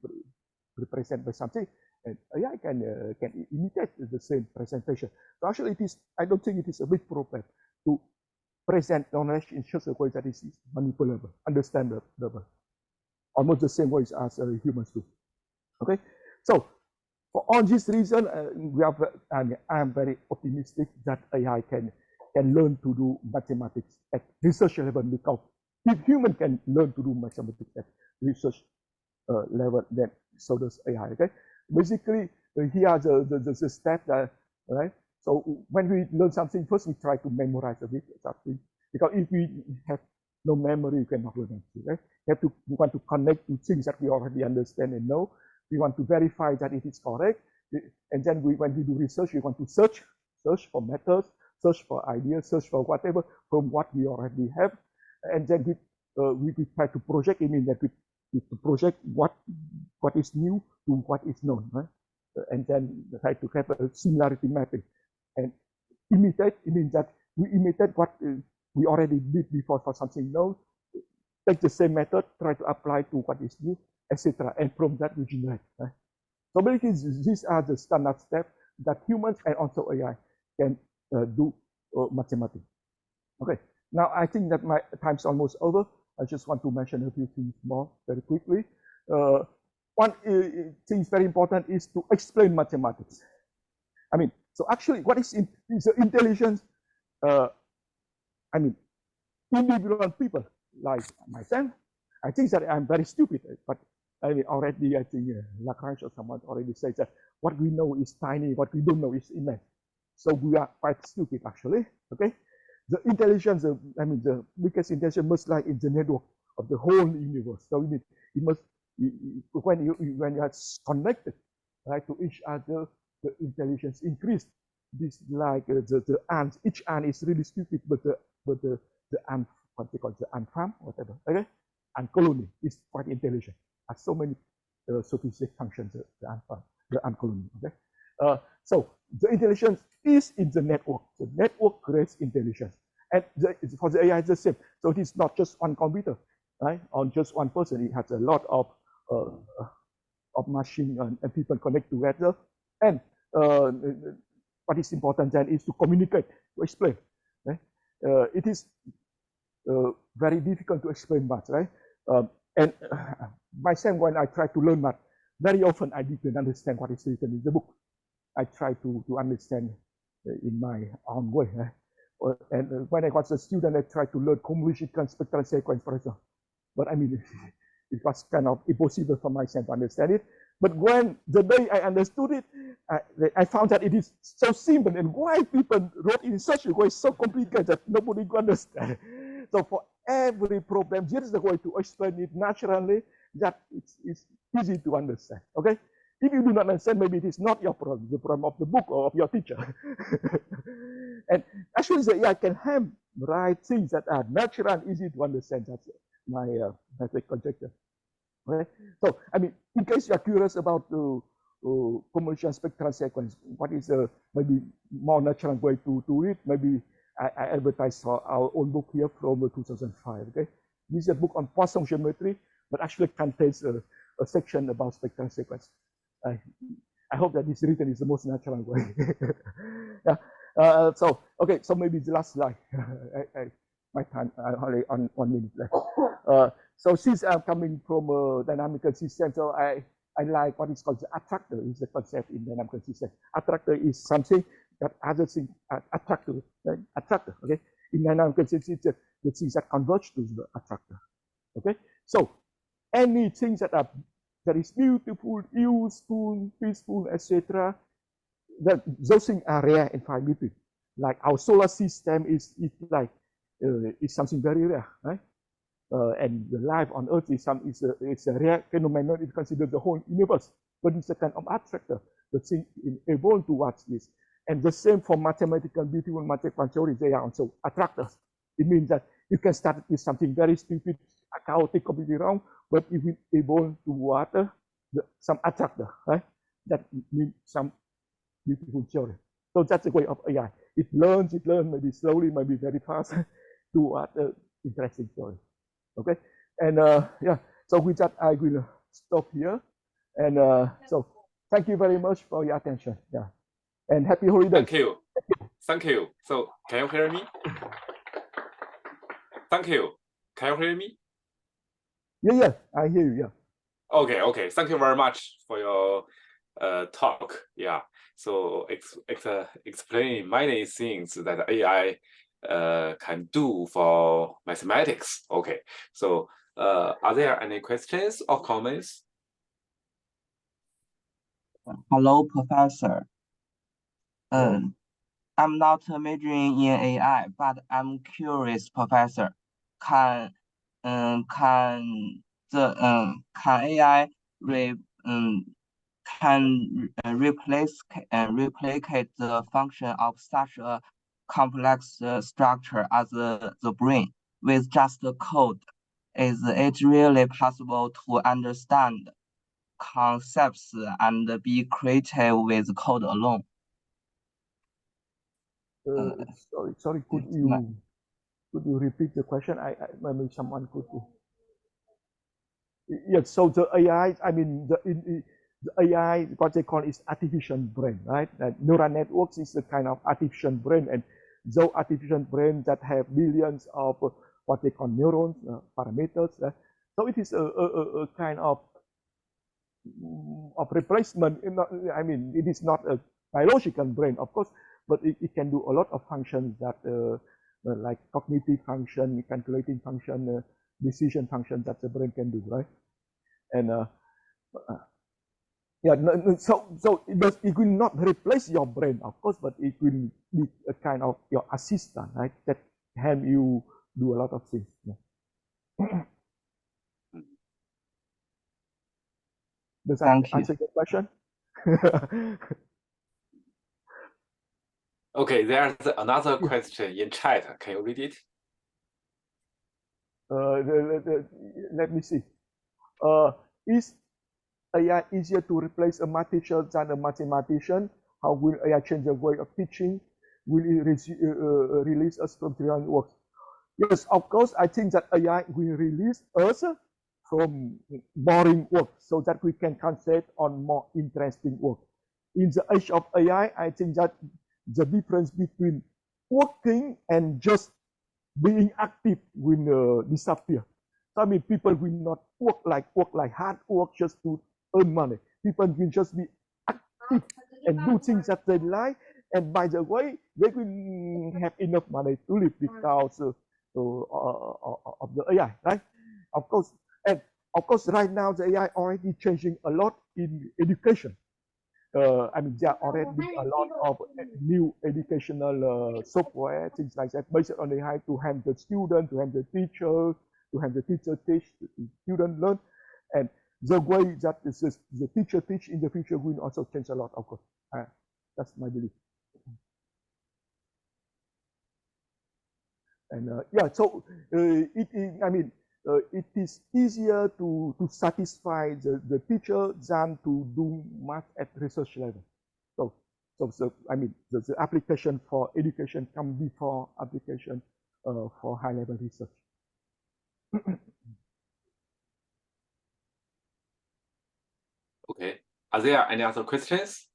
represented by something, and AI can imitate the same presentation. So actually, I don't think it is a big problem to present knowledge in such a way that is manipulable, understandable, almost the same way as humans do. Okay, so for all these reasons, I'm very optimistic that AI can learn to do mathematics at research level, because if human can learn to do mathematics at research level, then so does AI. Okay, basically here are the steps, right? So when we learn something, first we try to memorize a bit something, because if we have no memory, you cannot learn anything. Right? We want to connect to things that we already understand and know. We want to verify that it is correct, and then when we do research, we want to search for methods, search for ideas, search for whatever from what we already have, and then we try to project. I mean that we project what is new to what is known, right? And then try to have a similarity mapping. And imitate, it means that we imitate what we already did before for something known, take the same method, try to apply to what is new, etc. And from that we generate. Right? So basically, these are the standard steps that humans and also AI can do mathematics. Okay, now I think that my time's almost over. I just want to mention a few things more very quickly. One thing is very important is to explain mathematics. I mean, so actually, what is intelligence? I mean, individual people like myself, I think that I'm very stupid, but I mean, already I think Lagrange or someone already says that what we know is tiny, what we don't know is immense. So we are quite stupid actually. Okay, the intelligence, I mean, the biggest intelligence must lie in the network of the whole universe. So it must, when you are connected, right, to each other, the intelligence increased. This like the ants. Each ant is really stupid, but the ant, what they call the ant farm, whatever. Okay, ant colony is quite intelligent. Has so many sophisticated functions. The ant farm, the ant colony. Okay, so the intelligence is in the network. The network creates intelligence, and for the AI, it's the same. So it is not just one computer, right? On just one person, it has a lot of machine and people connect together. And what is important then is to communicate, to explain. Right? It is very difficult to explain math, right? And myself, when I try to learn math, very often I didn't understand what is written in the book. I try to understand in my own way. And when I was a student, I tried to learn convolution spectral sequence, for example. But I mean, it was kind of impossible for myself to understand it. But when the day I understood it, I found that it is so simple, and why people wrote in such a way so complicated that nobody could understand. So for every problem, here is the way to explain it naturally that it's easy to understand. Okay, if you do not understand, maybe it is not your problem, the problem of the book or of your teacher. And actually, the AI can write things that are natural and easy to understand. That's my basic conjecture. Okay, so I mean, in case you are curious about convolution spectral sequence, what is maybe more natural way to read? Maybe I advertise for our own book here from 2005. Okay, this is a book on Poisson geometry, but actually contains a section about spectral sequence. I hope that this written is the most natural way. Yeah. So okay, so maybe the last slide. My time only on 1 minute left. So since I'm coming from a dynamical system, so I I like what is called the attractor. Is the concept in dynamic consistency. Attractor is something that other things attractor, right? Attractor. Okay. In dynamic consistency, the things that converge to the attractor. Okay. So anything that is beautiful, useful, peaceful, etc. Those things are rare and far between. Like our solar system is like is something very rare, right? And the life on Earth is a rare phenomenon. It's considered the whole universe, but it's a kind of attractor. The thing evolved towards this, and the same for mathematical, beautiful mathematical theory. They are also attractors. It means that you can start with something very stupid, chaotic, completely wrong, but it will evolve toward some attractor, right? That means some beautiful theory. So that's the way of AI. It learns maybe slowly, maybe very fast, toward interesting story. Okay, and yeah, so with that I will stop here, and so thank you very much for your attention. Yeah, and happy holidays. Thank you. So can you hear me? Thank you. Can you hear me? Yeah, I hear you. Yeah. Okay. Thank you very much for your talk. Yeah. So explain many things that AI can do for mathematics. Okay. So are there any questions or comments? Hello, Professor. I'm not majoring in AI, but I'm curious, Professor. Can AI replicate the function of such a complex structure as the brain with just the code? Is it really possible to understand concepts and be creative with code alone? Sorry, could you repeat the question? Maybe someone could. Yes, so the AI, I mean, the AI, what they call is artificial brain, right? Neural networks is a kind of artificial brain, and those artificial brains that have billions of what they call neurons, parameters. So it is a kind of replacement. I mean, it is not a biological brain, of course, but it can do a lot of functions that, like cognitive function, calculating function, decision function that the brain can do, right? And yeah, so it will not replace your brain, of course, but it will be a kind of your assistant, right? That help you do a lot of things. Yeah. Does that answer your question? Okay, there's another question in chat. Can you read it? Let me see. Is AI easier to replace a math teacher than a mathematician? How will AI change the way of teaching? Will it release us from trivial work? Yes, of course, I think that AI will release us from boring work so that we can concentrate on more interesting work. In the age of AI, I think that the difference between working and just being active will disappear. So, I mean, people will not work like hard work just to earn money. People will just be active and do things that they like. And by the way, they will have enough money to live because of the AI, right? Of course, and of course, right now the AI already changing a lot in education. I mean, there are already a lot of new educational software, things like that, based on AI to help the student, to help the teacher, to help the teacher teach, the student learn, and the way that the teacher teach in the future will also change a lot, of course. That's my belief. And yeah, so I mean, it is easier to satisfy the teacher than to do math at research level. So I mean, the application for education come before application for high level research. Okay. Are there any other questions?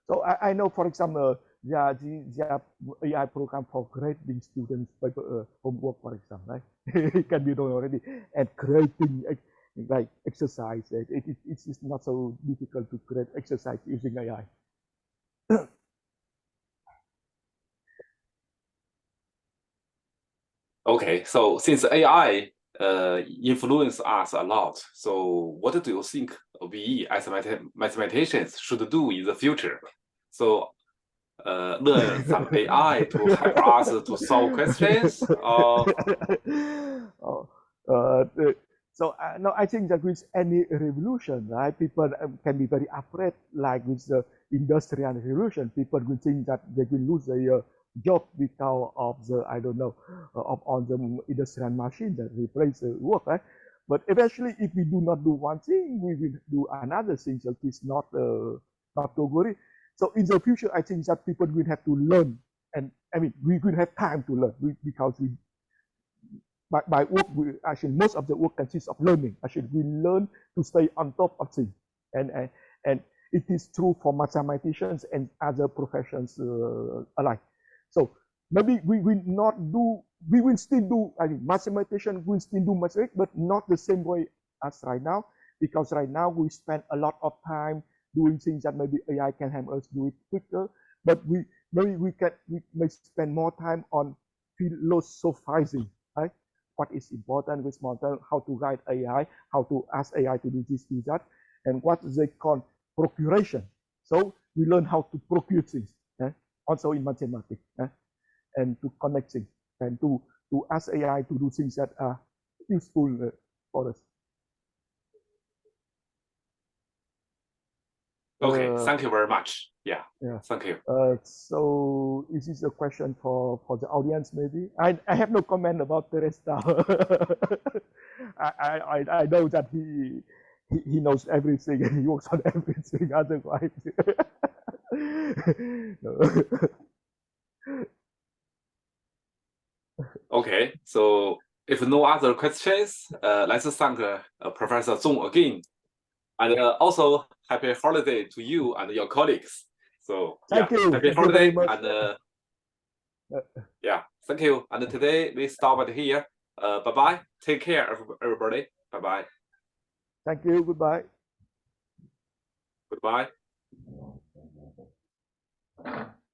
So I know, for example, the AI program for grading students' paper homework, for example, right? It can be done already, and creating like exercise. It's not so difficult to create exercise using AI. Okay, so since AI influence us a lot, so what do you think we as mathematicians should do in the future? So learn some AI to help us to solve questions, or Oh, so no, I think that with any revolution, right, people can be very afraid. Like with the industrial revolution, people will think that they will lose their job because of the, I don't know, of on the industrial machine that replace the work, right? But eventually, if we do not do one thing, we will do another thing. So it's not to worry. So in the future, I think that people will have to learn, and I mean, we will have time to learn because we by work, actually most of the work consists of learning. Actually, we learn to stay on top of things, and it is true for mathematicians and other professions alike. So maybe we will not do, we will still do. I mean, mathematicians will still do mathematics, but not the same way as right now, because right now we spend a lot of time doing things that maybe AI can help us do it quicker. But we may spend more time on philosophizing, right? What is important with model, how to guide AI, how to ask AI to do this, do that, and what they call procuration. So we learn how to procure things, also in mathematics, and to connect things, and to ask AI to do things that are useful for us. okay, thank you very much. Yeah, thank you. So is this a question for the audience? Maybe I have no comment about the rest now. I know that he knows everything and he works on everything. Otherwise, Okay, so if no other questions, let's thank Professor Zung again. And also happy holiday to you and your colleagues. So thank you. happy Thank you very holiday much. and thank you. And today we stop it here. Bye bye. Take care, everybody. Bye bye. Thank you. Goodbye. Goodbye.